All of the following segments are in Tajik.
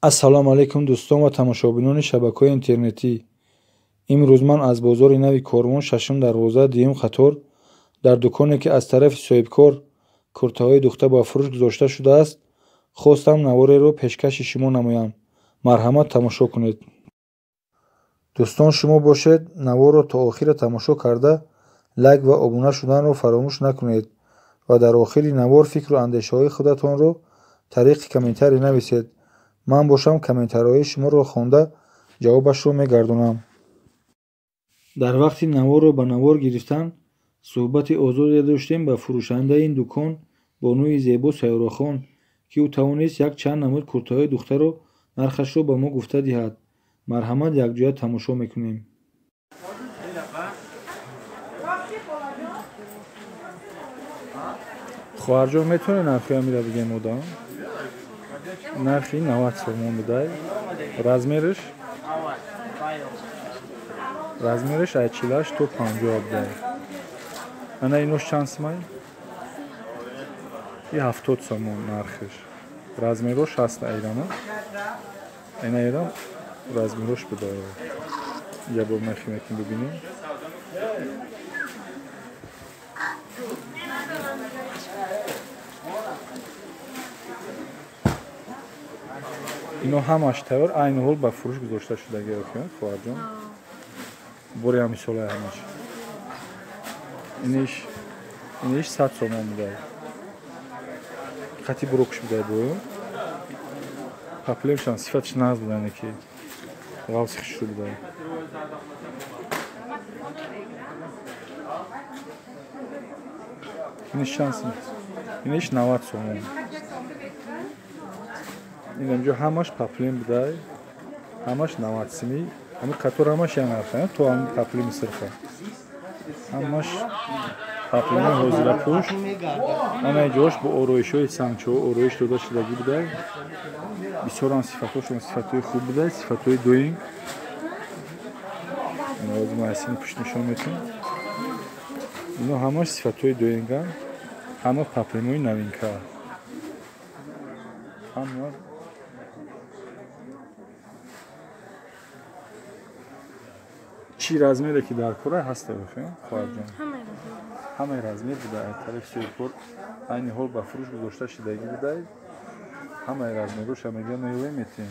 ассалому алайкум дӯстон ва тамошобинони шабакаҳои интернетӣ. имрӯз ман аз бозори нави Кормон шашум дарвоза дуюм қатор дар дуконе ки аз тарафи соҳибкор куртаҳои духта ба фурӯш гузошта шудааст хостам навореро пешкаши шумо намоям. марҳамат тамошо кунед. дӯстон шумо бошед наворро то охира тамошо карда лайк ва обуна шуданро фаромӯш накунед ва дар охири навор фикру андешаҳои худатонро тариқи комментарӣ нависед. ман бошам комментарҳои шуморо хонда ҷавобашро мегардонам. дар вақти наворро ба навор гирифтан суҳбати озоде доштем ба фурӯшандаи ин дукон Бонуи Зебо Сайёрахон, ки ӯ тавонист як чанд намуд куртаҳои духтаро нархашро ба мо гуфта диҳад. марҳамат якҷоя тамошо мекунем. хоҳарҷон метавонед нархи амира бигем одам? нархи 90 сомон будай. размериш аз 48 то 50 будай. ана инош чанд сомай? и 70 сомон нархиш. размерош 60 айрана. ана айран размерош будай. я бор нархи мекунем бибинем. ино ҳамаш тайёр айни ҳол ба фурӯш гузошта шудаги охиён хоҳарҷон. бори ҳамисолаи ҳамаш. иниш 100 сомон будай. хати бурокш будай боё. паплемшан сифатиш нағз будай неки. ғавси хишру будай. иниш чанд сом? иниш 90 сомон. инамҷо ҳамаш паплем будай. ҳамаш 90 сими. ҳамин қатор ҳамаш як нарх то ҳамин паплеми сирфа. ҳамаш паплеми ҳозирапӯш. ана ҷош бо ороишҳои сангчаҳо ороиш дода шудагӣ будай. бисёрам сифатҳошон сифатҳои хуб будай. сифатҳои дуюм. ҳозир маҳсини пушт нишон метавон. ино ҳамаш сифатҳои дуюмган. ҳама паплемҳои навинка. ҳама чӣ размере ки дар кора ҳаста хоҳарҷон? ҳамаи размер будай. тарафи соҳибкор айни ҳол ба фурӯш гузошта шудагӣ будай. ҳамаи размероша мега меоя метем.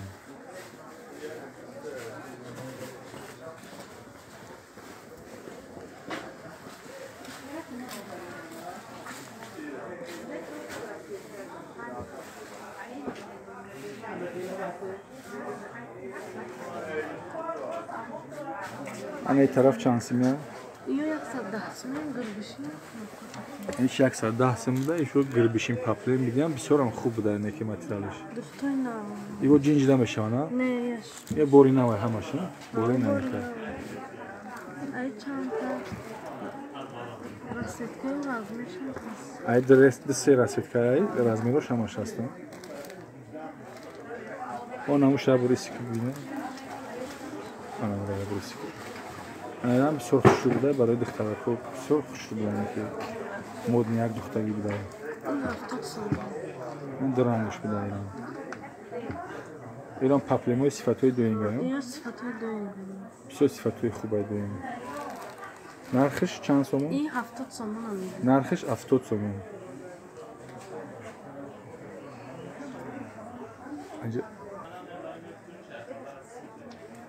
ана тараф чанд симя? Ё 110 сим гирбишин. иш 110 сим буда. ишо гирбишин паплем бигам бисёрам хуб буда неки материалиш. Духтой на. иво ҷинҷида мешавана? Не, яш. я бори навай ҳамаш, бори навай. Ай чанта. Расеткаи размершон ҳаст. ай дсе расеткаи размерош ҳамаш ҳаст. он ҳамуша бориси ки бинем. ана бориси. ана бисёр хушрӯ буда барои духтарако бисёр хушрӯ буда неки модни як духтагӣ буда. 70 сом. ин дурангош буда иран. иран паплемои сифатҳои дуюмган. Ё сифатҳои дуюмган. бисёр сифатҳои хубаи дуюм. нархиш чанд сомон? И 70 сомон ам. нархиш 70 сомон.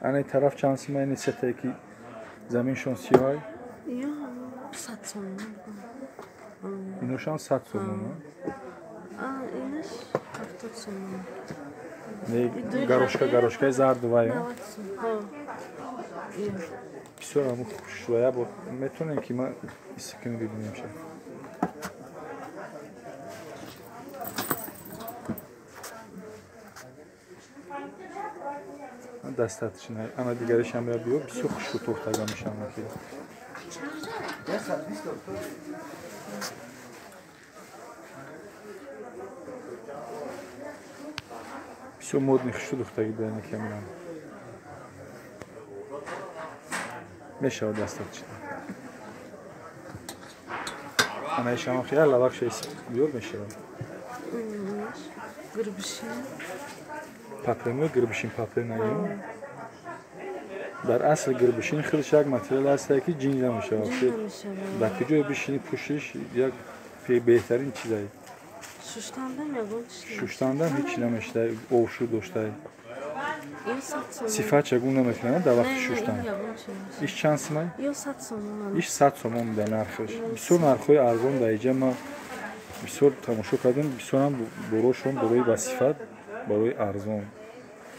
ана тараф чанд сомон ин сетае ки заминшон сиёҳай? Ё 100 сомон. иношам 100 сомон. Инаш 70 сомон. Гарошкаи зарду вай. 90 сомон. бисёр ҳамун хушрӯ. я бор метавонем ки ман истикони бибинем ша. достаточно. ана дигаришам я биё бисёр хушрӯ тухтага мешавам ки. бисёр модни хушрӯ тухтаги буда неки амирам. мешавад достаточно. Ana şama xiyal bak şey diyor meşhur. Gırbışın. Papremi gırbışın papremi ayı. Dar asıl gırbışın xilşak materyal astaki cinlamış abi. Bakıcı bir şeyi puşiş ya behtarin çizay. Şuştandan ya gol. Şuştandan hiç namışlar. Ovşu dostay. İyi satsın. Sifat çaguna mesela da vakti şuştan. İş şansıma. İyi satsın. İş sat somon da narxış. Bir son narxoy arzon dayıca ama bir son tamoşo kadın bir sonam boroşon boroy ba sifat boroy arzon.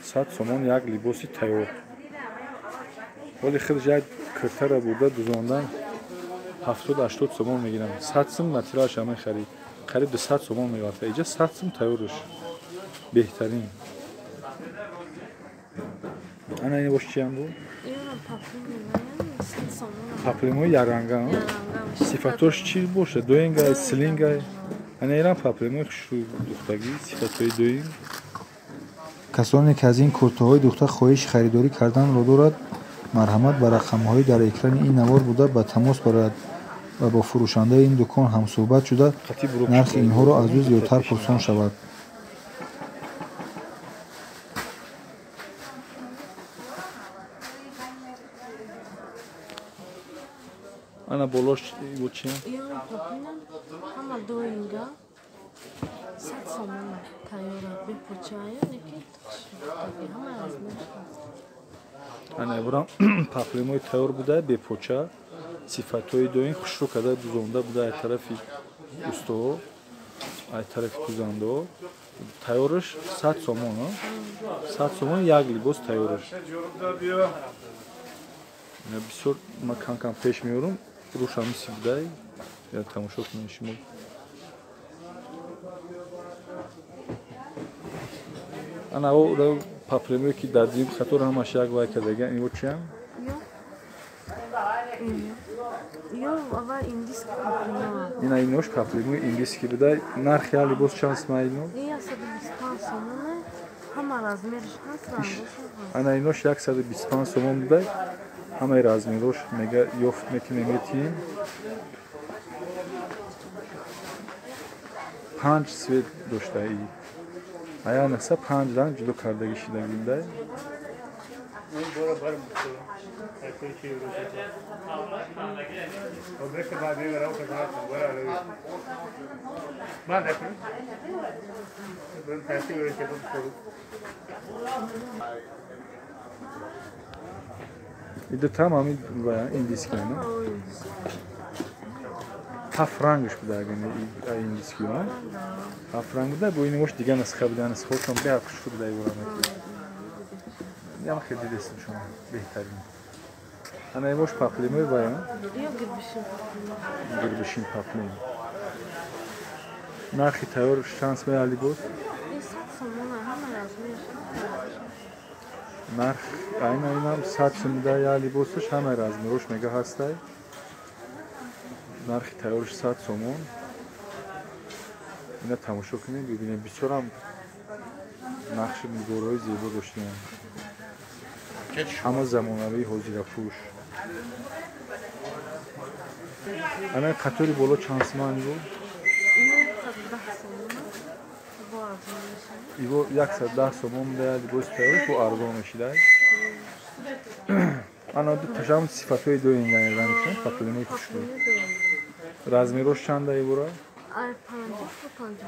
Sat somon yak libosi tayor. Vali xilja kırtara burada düzondan 70-80 somon میگیرم. Satsım material şamı xarid. Qarib 100 somon میگیرم. ایجا satsım tayorش. بهترین. Ana yine boş çiyan bu. Paplimo yaranga. Sifatoş çi boşa doyengay slingay. Ana iran paplimo şu duxtagi sifatoy doyin. کسانی که از این کرته‌های دوخته خواهش خریداری کردن را دارد مرحمت به رقم‌های در اکران این نوار بوده به تماس برود و با فروشنده این دکان هم صحبت شده نرخ اینها را از او زیادتر پرسان شود. Ana boloş bu çiyan. Yok papinan ama doyinga sat somona tayora bir poçaya neki tabii ama yazmış. Ana buram paplimoy tayor buda be poça sifatoy doyin xuşru kadar düzonda buda ay tarafı usto ay tarafı düzonda tayorış sat somona sat somon yagli boz tayorış. Ya bir sor makankam peşmiyorum. Ruşamı sivday ya tamoşok menşimul. Ana o da paplemiyor ki dadiyim xator ham aşağı vay kadegen in uçyan. Yok. Yok ama indis paplemiyor. Yine inoş paplemiyor indis gibi de narx yali boz şans mayno. İyi asadı bispan somona ama razmer şans var. Ana inoş yak sadı bispan somon da ama razmeroş mega yoft mekinemetin. Panç svet doştayı. Ayağına ise pançdan judo kardagi shidaginde. İde tamamı bayağı indiskiyonu. Hafrangış bu da gene indiskiyonu. Hafrangı da bu yine hoş digen asxabdan asxotam bir akış şurada yuramak. Ya mı dedesin şu an behtarin. Ana boş paplimi bayağı. Yok gırbışın paplimiyor. Gırbışın paplimi. Narxi tayor şans ve ali boz. Sat somona ama razmer. Narx aynı satsın da yali bozsa hemen razmer hoş mega hastay. Narxi tayor sat somon. Yine tamoşo کنیم ببینیم بیچارم نقش میگوروی زیبا داشتیم همه زمانوی حاضر پوش انا خطوری بالا چانسمانی بود ایگو 110 سومون دیدی باز تایش bu arzonuşu da ana taşam sifatı doyun yani rançın patlığını kuşlu razmeroş çandayı bura Ay pancı.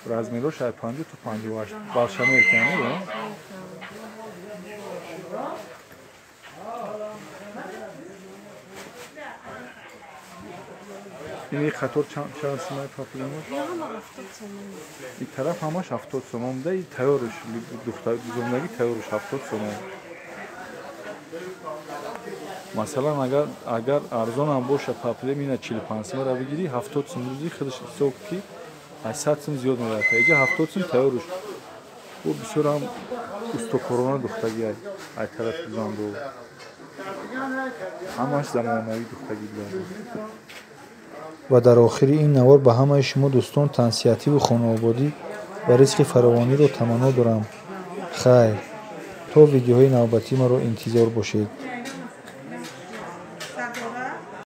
Razmeroş ay pancı tu pancı var. Balşanı erken değil mi? Yine xator şansına paplıyormuş. Ya ama haftat somon. Bir taraf ama haftat somon da tayoruz. Duxta düzümdeki tayoruz haftat somon. Mesela agar arzon am boşa paplem yine çilpansıma ravi giri haftat somruzi xilish sok ki ay satsım ziyod mirata. Ece haftat som tayoruz. Bu bir soram usto korona duxta giyay. Ay taraf düzündo. Amash zamonaviy duxta giyay. و در آخر این نوار به همه شما دوستان تنصیحاتی و خانوادگی و رزق فراوانی را تمنا دارم. خیر تا ویدیوهای نوبتی ما را انتظار باشید.